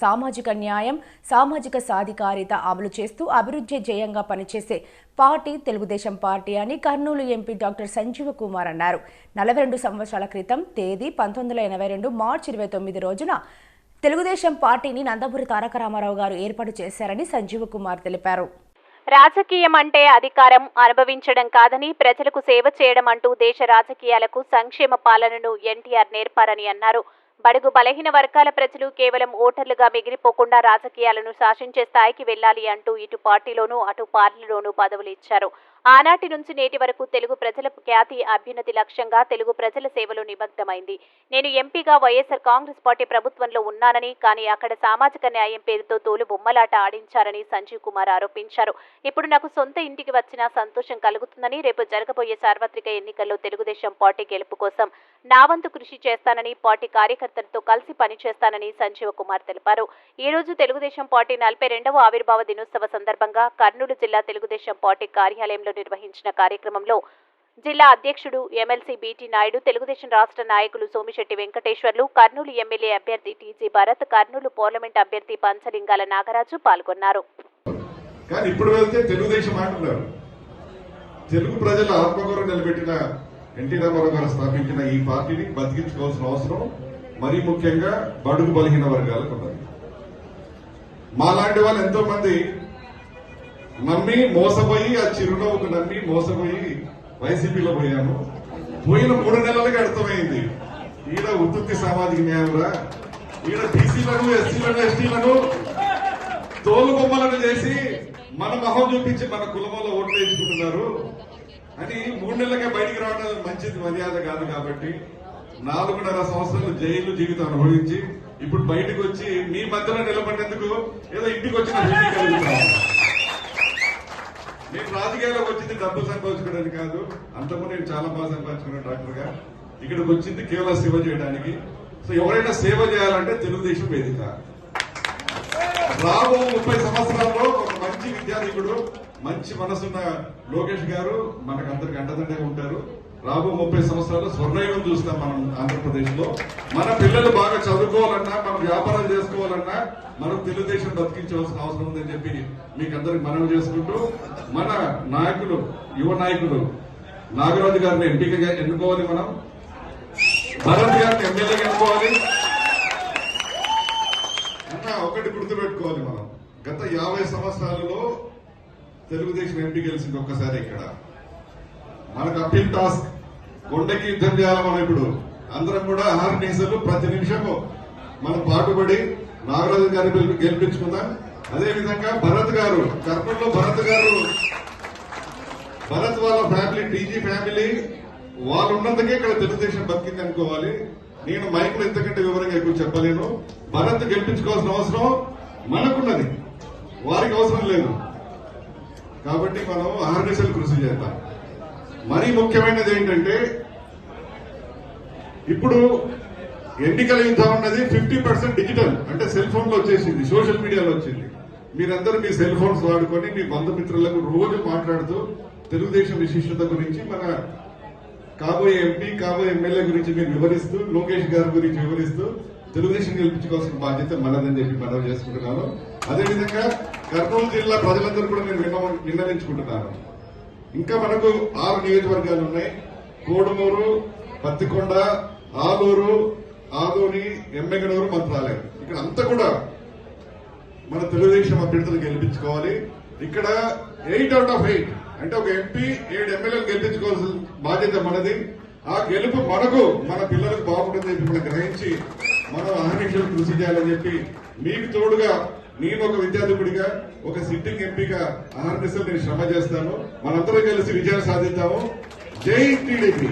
సామాజిక న్యాయం, సామాజిక సాధికారిత అమలు చేస్తూ అభివృద్ధి ధ్యేయంగా పనిచేసే పార్టీ తెలుగుదేశం పార్టీ అని కర్నూలు ఎంపీ డాక్టర్ సంజీవ కుమార్ అన్నారు. 42 సంవత్సరాల క్రితం తేదీ 1982 మార్చి 29 రోజున తెలుగుదేశం పార్టీని నందమూరి తారక రామారావు గారు ఏర్పాటు చేశారని సంజీవ కుమార్ తెలిపారు. రాజకీయం అంటే అధికారం అనుభవించడం కాదని, ప్రజలకు సేవ చేయడం అంటూ దేశ రాజకీయాలకు సంక్షేమ పాలనను ఎన్టీఆర్ నేర్పారని అన్నారు. బడుగు బలహీన వర్గాల ప్రజలు కేవలం ఓటర్లుగా మిగిలిపోకుండా రాజకీయాలను శాసించే స్థాయికి వెళ్లాలి అంటూ ఇటు పార్టీలోనూ అటు పార్టీలోనూ పదవులు ఇచ్చారు. ఆనాటి నుంచి నేటి వరకు తెలుగు ప్రజల ఖ్యాతి అభ్యున్నతి లక్ష్యంగా తెలుగు ప్రజల సేవలో నిమగ్నమైంది. నేను ఎంపీగా వైఎస్ఆర్ కాంగ్రెస్ పార్టీ ప్రభుత్వంలో ఉన్నానని, కానీ అక్కడ సామాజిక న్యాయం పేరుతో తోలు బొమ్మలాట ఆడించారని సంజీవ్ కుమార్ ఆరోపించారు. ఇప్పుడు నాకు సొంత ఇంటికి వచ్చినా సంతోషం కలుగుతుందని, రేపు జరగబోయే సార్వత్రిక ఎన్నికల్లో తెలుగుదేశం పార్టీ గెలుపు కోసం నా వంతు కృషి చేస్తానని, పార్టీ కార్యకర్తలతో కలిసి పనిచేస్తానని సంజీవ కుమార్ తెలిపారు. ఈ రోజు తెలుగుదేశం పార్టీ 42వ ఆవిర్భావ దినోత్సవ సందర్భంగా కర్నూలు జిల్లా తెలుగుదేశం పార్టీ కార్యాలయంలో నిర్వహించిన కార్యక్రమంలో జిల్లా అధ్యక్షుడు ఎమ్మెల్సీ బీటీ నాయుడు, తెలుగుదేశం రాష్ట్ర నాయకులు సోమిశెట్టి వెంకటేశ్వర్లు, కర్నూలు ఎమ్మెల్యే అభ్యర్థి టీజీ భరత్, కర్నూలు పార్లమెంట్ అభ్యర్థి పంచలింగాల నాగరాజు పాల్గొన్నారు. కానీ ఇప్పుడు వెళ్తే తెలుగుదేశం అంటున్నారు. తెలుగు ప్రజల ఆత్మగౌరవం నిలబెట్టిన ఎన్టీ రామారావు గారు స్థాపించిన ఈ పార్టీని బతికించుకోవాల్సిన అవసరం మరీ ముఖ్యంగా బడుగు బలహీన వర్గాలకు ఉన్నది. మాలాంటి వాళ్ళు ఎంతో మంది నమ్మి మోసపోయి, ఆ చిరునవ్వుకు నమ్మి మోసపోయి వైసీపీలో పోయాము. పోయిన 3 నెలలకి అర్థమైంది ఈడ ఉత్పత్తి సామాజిక న్యాయంరా, ఈడ బీసీలను, ఎస్సీలను, ఎస్టీలను తోలు బొమ్మలను చేసి మన మొహం చూపించి మన కులంలో ఓట్లు వేసుకుంటున్నారు అని 3 నెలలకే బయటికి రావడం మంచిది మర్యాద కాదు. కాబట్టి 4.5 సంవత్సరాలు జైలు జీవితం అనుభవించి ఇప్పుడు బయటకు వచ్చి మీ మధ్యలో నిలబడినందుకు ఏదో ఇంటికి వచ్చిన ఫీలింగ్ కలుగుతాను. నేను రాజకీయాల్లోకి వచ్చింది డబ్బు సంపాదించుకోవడానికి కాదు, అంతకు నేను చాలా బాగా సంపాదించుకున్నాను డాక్టర్ గా. ఇక్కడికి వచ్చింది కేవలం సేవ చేయడానికి. సో ఎవరైనా సేవ చేయాలంటే తెలుగుదేశం వేదిక. రాబో 30 సంవత్సరాల్లో ఒక మంచి విద్యార్థికుడు, మంచి మనసున్న లోకేష్ గారు మనకు అందరికి అండదండగా ఉంటారు. రాబో 30 సంవత్సరాల్లో స్వర్ణయుగం చూస్తాం మనం ఆంధ్రప్రదేశ్ లో. మన పిల్లలు బాగా చదువుకోవాలన్నా, మనం వ్యాపారం చేసుకోవాలన్నా మనం తెలుగుదేశం బతికించవలసిన అవసరం ఉందని చెప్పి మీకు అందరికి మనవి చేసుకుంటూ, మన నాయకులు, యువ నాయకులు నాగరాజు గారిని ఎంపీగా ఎన్నుకోవాలి, మనం భరత్ గారిని ఎమ్మెల్యేగా ఎన్నుకోవాలి. ఒకటి గుర్తుపెట్టుకోవాలి, మనం గత 50 సంవత్సరాలలో తెలుగుదేశం ఎంపీ గెలిచింది ఒక్కసారి. ఇక్కడ మనకు అప్పీల్ టాస్క్, కొండకి యుద్ధం చేయాలి. మనం ఇప్పుడు అందరం కూడా అహర్నిశలు ప్రతి నిమిషము మనం పాటుపడి నాగరాజు గారిని గెలిపించుకుందాం. అదేవిధంగా భరత్ గారు, కర్నూలులో భరత్ వాళ్ళ ఫ్యామిలీ, టీజీ ఫ్యామిలీ, వాళ్ళు ఉన్నందుకే ఇక్కడ తెలుగుదేశం బతికింది అనుకోవాలి. నేను మైకులు ఎంతకంటే వివరంగా ఎక్కువ చెప్పలేను. భరత్ గెలిపించుకోవాల్సిన అవసరం మనకున్నది, వారికి అవసరం లేదు. కాబట్టి మనం అహర్నిశలు కృషి చేద్దాం. మరీ ముఖ్యమైనది ఏంటంటే, ఇప్పుడు ఎన్నికల యుద్ధం అన్నది 50% డిజిటల్, అంటే సెల్ ఫోన్ లో వచ్చేసింది, సోషల్ మీడియాలో వచ్చింది. మీరందరూ మీ సెల్ ఫోన్స్ వాడుకొని మీ బంధుమిత్రులకు రోజు మాట్లాడుతూ తెలుగుదేశం విశిష్టత గురించి, మన కాబోయే ఎంపీ, కాబోయే ఎమ్మెల్యే గురించి మీరు వివరిస్తూ, లోకేష్ గారి గురించి వివరిస్తూ తెలుగుదేశం గెలిపించుకోవాల్సిన బాధ్యత మనదని చెప్పి మనవి చేసుకుంటున్నాను. అదేవిధంగా కర్నూలు జిల్లా ప్రజలందరూ కూడా నేను విన్నవించుకుంటున్నాను. ఇంకా మనకు 6 నియోజకవర్గాలు ఉన్నాయి. కోడుమూరు, పత్తికొండ, ఆలూరు, ఆదోని, ఎమ్మెగనూరు, మంత్రాలయం. ఇక్కడ అంతా కూడా మన తెలుగుదేశం అభ్యర్థులు గెలిపించుకోవాలి. ఇక్కడ 8 out of 8 అంటే ఒక ఎంపీ 7 ఎమ్మెల్యేలు గెలిపించుకోవాల్సిన బాధ్యత మనది. ఆ గెలుపు మనకు, మన పిల్లలకు బాగుంటుందని చెప్పి మనం గ్రహించి మనం అహర్నిశలు కృషి చేయాలని చెప్పి, మీకు తోడుగా నేను ఒక విద్యార్థికుడిగా, ఒక సిట్టింగ్ ఎంపీగా అహర్నిశలు నేను శ్రమ చేస్తాను. మనందరం కలిసి విజయం సాధిద్దాము. జై టీడీపీ.